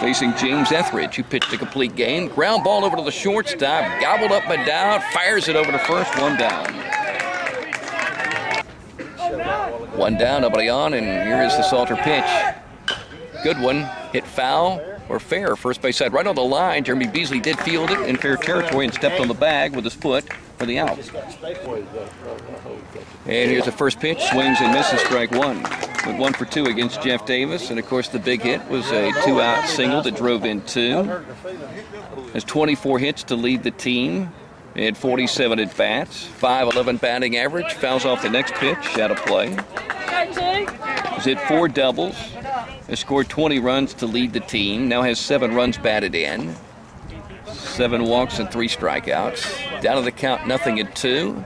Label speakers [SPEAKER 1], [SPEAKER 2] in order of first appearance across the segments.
[SPEAKER 1] facing James Etheridge, who pitched a complete game. Ground ball over to the shortstop, gobbled up by Dowd, fires it over to first, one down. One down, nobody on, and here is the Salter pitch. Good one, hit foul or fair, first base side, right on the line. Jeremy Beasley did field it in fair territory and stepped on the bag with his foot for the out. And here's the first pitch, swings and misses, strike one. Went 1 for 2 against Jeff Davis, and of course the big hit was a 2-out single that drove in 2. Has 24 hits to lead the team. He had 47 at bats, 5.11 batting average. Fouls off the next pitch, out of play. He's hit 4 doubles. Has scored 20 runs to lead the team. Now has 7 runs batted in. 7 walks and 3 strikeouts. Down to the count, 0-2.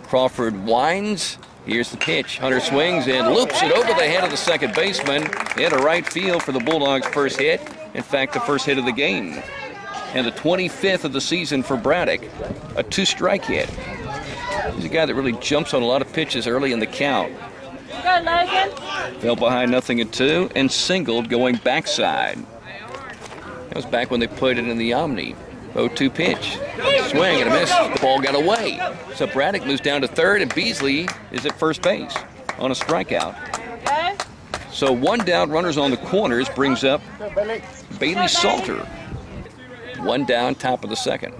[SPEAKER 1] Crawford winds. Here's the pitch. Hunter swings and loops it over the head of the second baseman into right field for the Bulldogs' first hit. In fact, the first hit of the game. And the 25th of the season for Braddock. A 2-strike hit. He's a guy that really jumps on a lot of pitches early in the count. Fell behind 0-2 and singled going backside. That was back when they put it in the Omni. 0-2 pitch. Swing and a miss. The ball got away. So Braddock moves down to third, and Beasley is at first base on a strikeout. So one down, runners on the corners, brings up Bailey Salter. One down, top of the second.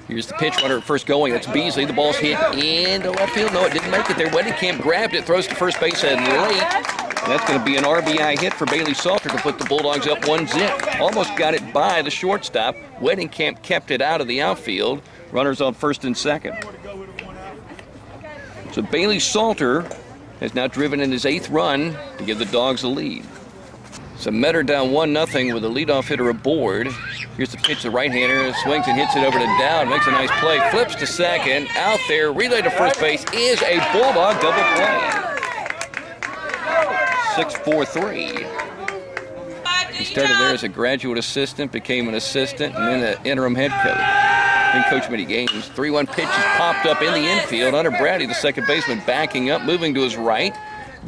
[SPEAKER 1] Here's the pitch, runner at first going. That's Beasley. The ball's hit into left field. No, it didn't make it there. Weddingkamp grabbed it, throws to first base and late. That's going to be an RBI hit for Bailey Salter to put the Bulldogs up 1-0. Almost got it by the shortstop. Weddingkamp kept it out of the outfield. Runners on first and second. So Bailey Salter has now driven in his 8th run to give the Dogs a lead. So Metter down 1-0 with a leadoff hitter aboard. Here's the pitch, the right-hander swings and hits it over to Dowd. Makes a nice play, flips to second, out there, relay to first base is a Bulldog double play. 6-4-3. He started there as a graduate assistant, became an assistant, and then an interim head coach. Didn't coach many games. 3-1 pitch is popped up in the infield. Hunter Brady, the second baseman, backing up, moving to his right,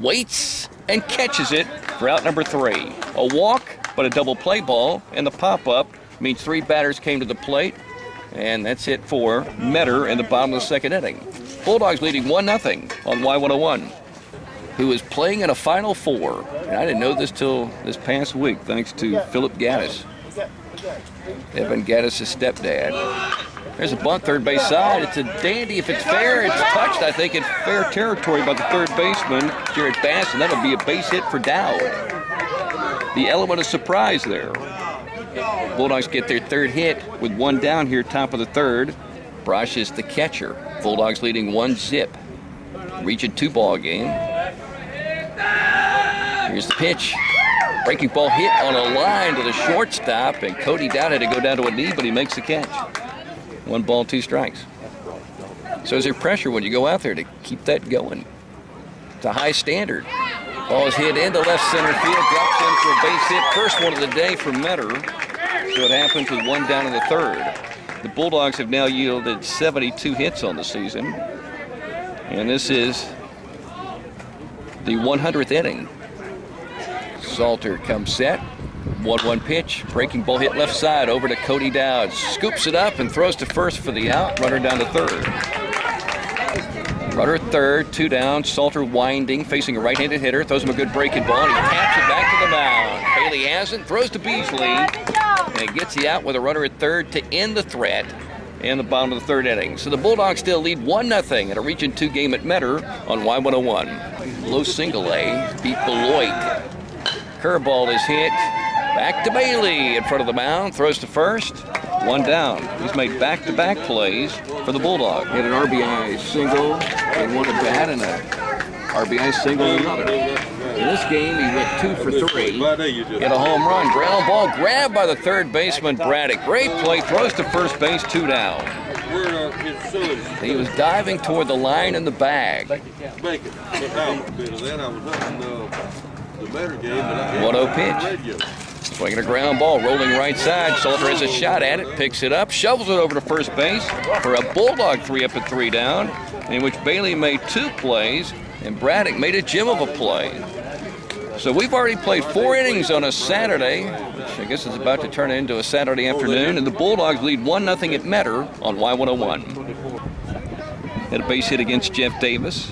[SPEAKER 1] waits and catches it for out number 3. A walk, but a double play ball, and the pop-up means 3 batters came to the plate, and that's it for Metter in the bottom of the second inning. Bulldogs leading 1-0 on Y101, who is playing in a Final Four. And I didn't know this till this past week, thanks to Philip Gaddis, Evan Gaddis' stepdad. There's a bunt, third base side. It's a dandy. If it's fair, it's touched, I think, in fair territory by the third baseman, Jared Bass, and that'll be a base hit for Dowd. The element of surprise there. Bulldogs get their 3rd hit with 1 down here, top of the 3rd. Brosh is the catcher. Bulldogs leading 1-0. Region 2 ball game. Here's the pitch. Breaking ball hit on a line to the shortstop, and Cody Dowd had to go down to a knee, but he makes the catch. 1 ball, 2 strikes. So is there pressure when you go out there to keep that going? It's a high standard. Ball is hit into left center field, drops in for a base hit. First one of the day for Metter. So it happens with 1 down in the 3rd. The Bulldogs have now yielded 72 hits on the season. And this is the 100th inning. Salter comes set. 1-1 pitch. Breaking ball hit left side over to Cody Dowd. Scoops it up and throws to first for the out. Runner down to third. Runner at third, 2 down. Salter winding, facing a right-handed hitter. Throws him a good breaking ball, and he taps it back to the mound. Bailey hasn't. Throws to Beasley. And gets the out with a runner at third to end the threat in the bottom of the 3rd inning. So the Bulldogs still lead 1-0 at a Region 2 game at Metter on Y101. Low single A beat Beloit. Curveball is hit. Back to Bailey in front of the mound. Throws to first. 1 down. He's made back-to-back plays for the Bulldog. He had an RBI single and 1 at bat, and a RBI single and another. In this game, he went 2 for 3. Hit a home run. Ground ball grabbed by the third baseman, Braddock. Great play. Throws to first base. 2 down. He was diving toward the line in the bag. 1-0 pitch. Swinging a ground ball, rolling right side. Salter has a shot at it, picks it up, shovels it over to first base for a Bulldog 3 up and 3 down, in which Bailey made 2 plays and Braddock made a gem of a play. So we've already played 4 innings on a Saturday, which I guess is about to turn into a Saturday afternoon, and the Bulldogs lead 1-0 at Metter on Y101. Had a base hit against Jeff Davis,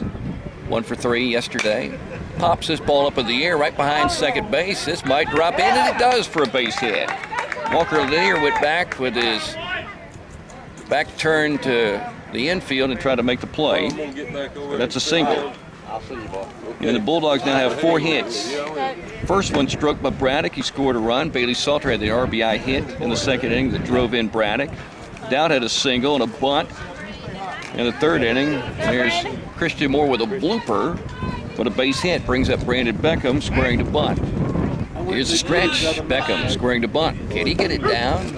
[SPEAKER 1] 1 for 3 yesterday. Pops this ball up in the air right behind second base. This might drop in, and it does for a base hit. Walker Lanier went back with his back turned to the infield and tried to make the play. That's a single. And the Bulldogs now have 4 hits. First one struck by Braddock. He scored a run. Bailey Salter had the RBI hit in the second inning that drove in Braddock. Dowd had a single and a bunt. In the third inning, there's Christian Moore with a blooper, but a base hit brings up Brandon Beckham squaring to bunt. Here's a stretch. Beckham squaring to bunt. Can he get it down?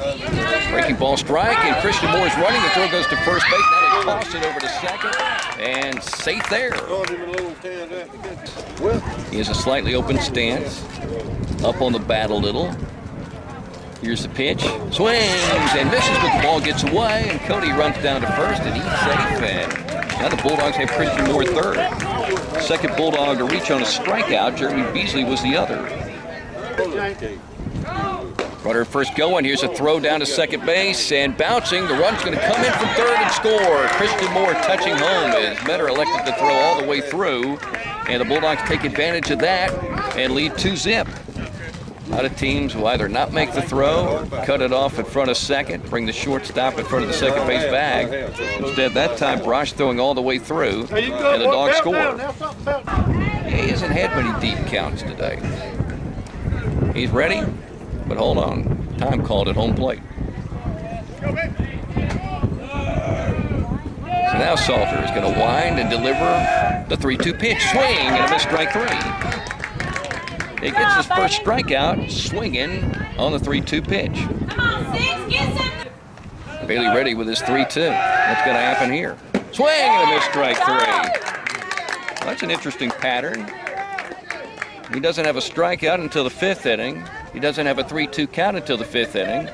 [SPEAKER 1] Breaking ball strike, and Christian Moore's running. The throw goes to first base. Now they toss it over to second, and safe there. He has a slightly open stance. Up on the bat a little. Here's the pitch. Swings and misses, but the ball gets away, and Cody runs down to first, and he's safe. And now the Bulldogs have Christian Moore third. Second Bulldog to reach on a strikeout. Jeremy Beasley was the other. Runner first going. Here's a throw down to second base, and bouncing. The run's going to come in from third and score. Christian Moore touching home as Metter elected to throw all the way through, and the Bulldogs take advantage of that and lead 2-0. A lot of teams will either not make the throw, cut it off in front of second, bring the shortstop in front of the second base bag. Instead, that time, Brosh throwing all the way through, and the Dogs score. He hasn't had many deep counts today. He's ready, but hold on. Time called at home plate. So now Salter is going to wind and deliver the 3-2 pitch. Swing and a missed strike 3. He gets his first strikeout swinging on the 3-2 pitch. Bailey ready with his 3-2. What's going to happen here? Swing and a missed strike 3. Well, that's an interesting pattern. He doesn't have a strikeout until the 5th inning. He doesn't have a 3-2 count until the 5th inning.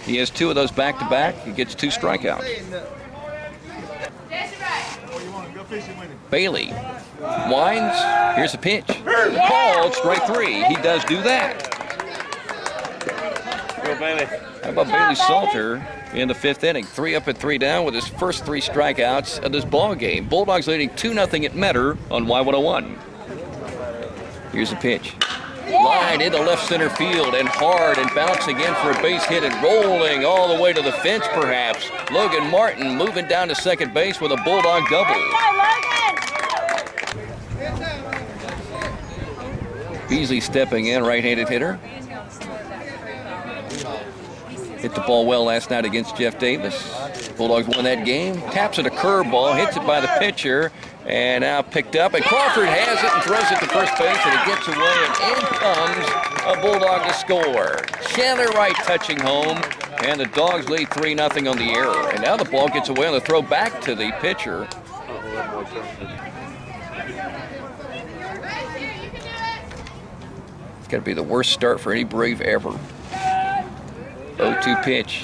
[SPEAKER 1] He has 2 of those back-to-back. He gets 2 strikeouts. Bailey winds. Here's a pitch. Called strike 3. He does do that. How about Bailey Salter in the 5th inning? 3 up and 3 down with his first 3 strikeouts of this ball game. Bulldogs leading 2-0 at Metter on Y101. Here's a pitch. Line into left center field and hard and bouncing in for a base hit and rolling all the way to the fence perhaps. Logan Martin moving down to second base with a Bulldog double. Beasley stepping in, right-handed hitter. Hit the ball well last night against Jeff Davis. Bulldogs won that game. Taps it a curveball, hits it by the pitcher, and now picked up. And Crawford has it and throws it to first base, and it gets away, and in comes a Bulldog to score. Chandler Wright touching home, and the Dogs lead 3-0 on the error. And now the ball gets away on the throw back to the pitcher. It's got to be the worst start for any Brave ever. 0-2 pitch.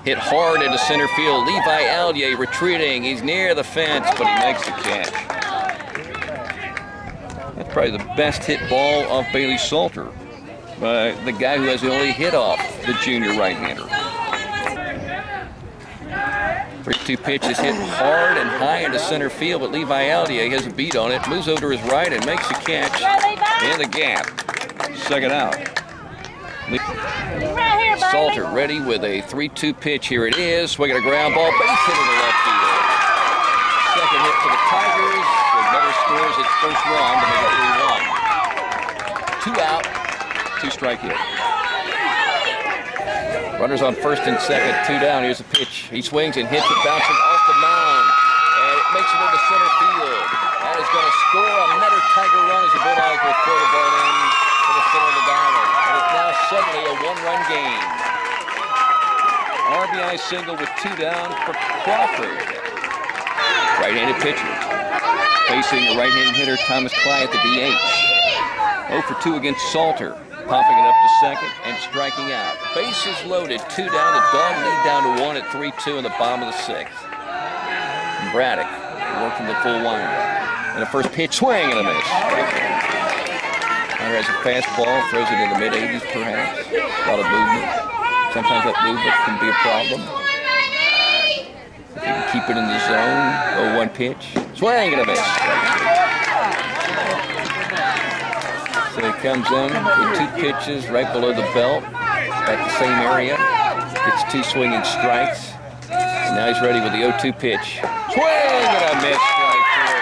[SPEAKER 1] Hit hard into center field. Levi Allier retreating. He's near the fence, but he makes the catch. That's probably the best hit ball of Bailey Salter. The guy who has the only hit off the junior right-hander. 3-2 pitch is hit hard and high into center field, but Levi Allier has a beat on it. Moves over to his right and makes the catch in the gap. Second out. Salter ready with a 3-2 pitch. Here it is. Swinging a ground ball. Base hit in the left field. Second hit for the Tigers. Metter scores its first run to make it 3-1. 2 out, 2 strike hit. Runners on first and second, 2 down. Here's a pitch. He swings and hits it, bouncing off the mound. And it makes it into center field. That is going to score a Metter Tiger run as the Bulldogs will throw the ball in to the center of the diamond. And it's now suddenly a 1-run game. RBI single with 2 down for Crawford. Right-handed pitcher. Facing the right-handed hitter, Thomas Cliett, the DH. 0 for 2 against Salter. Popping it up to second and striking out. Bases loaded, 2 down. The Dog lead down to 1 at 3-2 in the bottom of the 6th. And Braddock working the full wind. And the first pitch, swing and a miss. Hunter has a fastball, throws it in the mid-80s perhaps. A lot of movement. Sometimes that movement can be a problem. If you can keep it in the zone, 0-1 pitch. Swing and a miss. So he comes in with 2 pitches right below the belt at the same area. Gets 2 swinging strikes. And now he's ready with the 0-2 pitch. Swing and a miss, strike 3.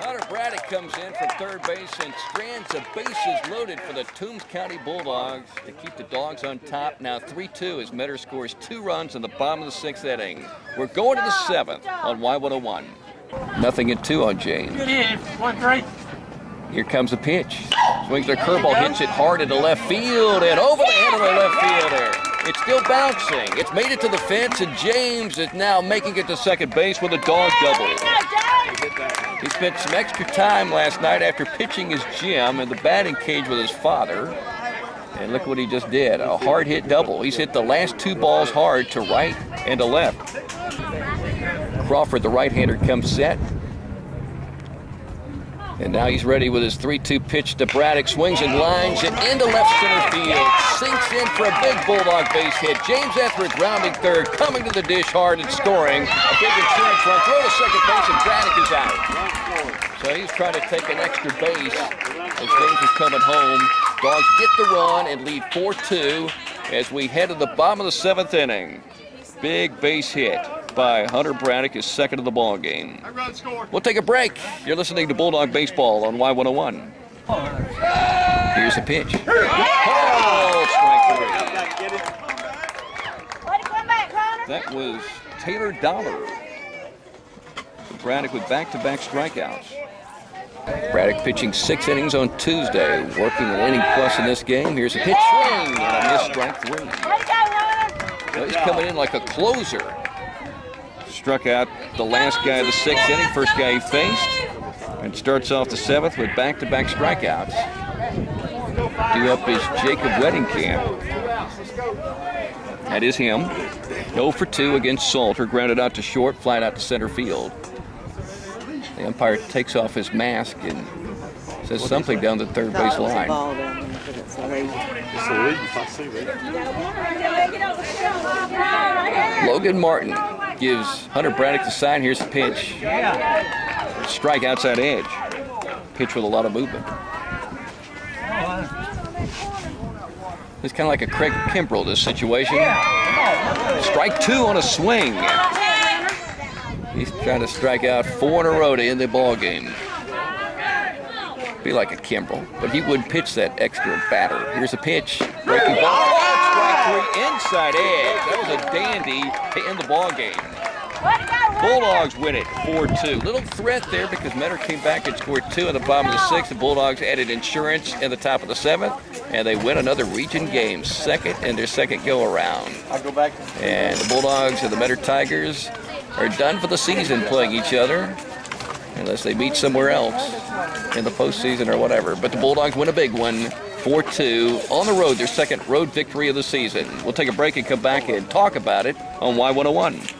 [SPEAKER 1] Hunter Braddock comes in from third base and strands the bases loaded for the Toombs County Bulldogs to keep the Dogs on top. Now 3-2 as Metter scores 2 runs in the bottom of the 6th inning. We're going to the 7th on Y101. 0-2 on James.
[SPEAKER 2] Good hit. 1-3.
[SPEAKER 1] Here comes a pitch. Swings their curveball, hits it hard into left field and over the head of the left fielder. It's still bouncing. It's made it to the fence, and James is now making it to second base with a dog double. He spent some extra time last night after pitching his gym in the batting cage with his father. And look what he just did, a hard hit double. He's hit the last 2 balls hard to right and to left. Crawford, the right-hander, comes set. And now he's ready with his 3-2 pitch to Braddock. Swings and lines it into left center field. Sinks in for a big Bulldog base hit. James Etheridge rounding third, coming to the dish hard and scoring. A big insurance run. Throw to second base, and Braddock is out. So he's trying to take an extra base as James is coming home. Dogs get the run and lead 4-2 as we head to the bottom of the 7th inning. Big base hit by Hunter Braddock, his second of the ball game. We'll take a break. You're listening to Bulldog Baseball on Y101. Here's a pitch. Oh, strike 3. That was Taylor Dollar. Braddock with back-to-back strikeouts. Braddock pitching 6 innings on Tuesday, working an inning plus in this game. Here's a pitch, swing, and a miss, strike 3. So he's coming in like a closer. Struck out the last guy of the 6th inning, first guy he faced, and starts off the 7th with back-to-back strikeouts. Due up is Jacob Weddingkamp. That is him. 0-for-2 against Salter, grounded out to short, flied out to center field. The umpire takes off his mask and says something down the third base line. Logan Martin gives Hunter Braddock the sign. Here's the pitch. Strike outside edge. Pitch with a lot of movement. It's kind of like a Craig Kimbrell, this situation. Strike 2 on a swing. He's trying to strike out 4 in a row to end the ball game. Be like a Kimbrell, but he wouldn't pitch that extra batter. Here's a pitch. Breaking ball. Oh, strike 3 inside edge. That was a dandy to end the ball game. Bulldogs win it 4-2. Little threat there because Metter came back and scored 2 in the bottom of the 6th. The Bulldogs added insurance in the top of the 7th, and they win another region game, second in their second go-around. And the Bulldogs and the Metter Tigers are done for the season playing each other, unless they meet somewhere else in the postseason or whatever. But the Bulldogs win a big one, 4-2, on the road, their second road victory of the season. We'll take a break and come back and talk about it on Y101.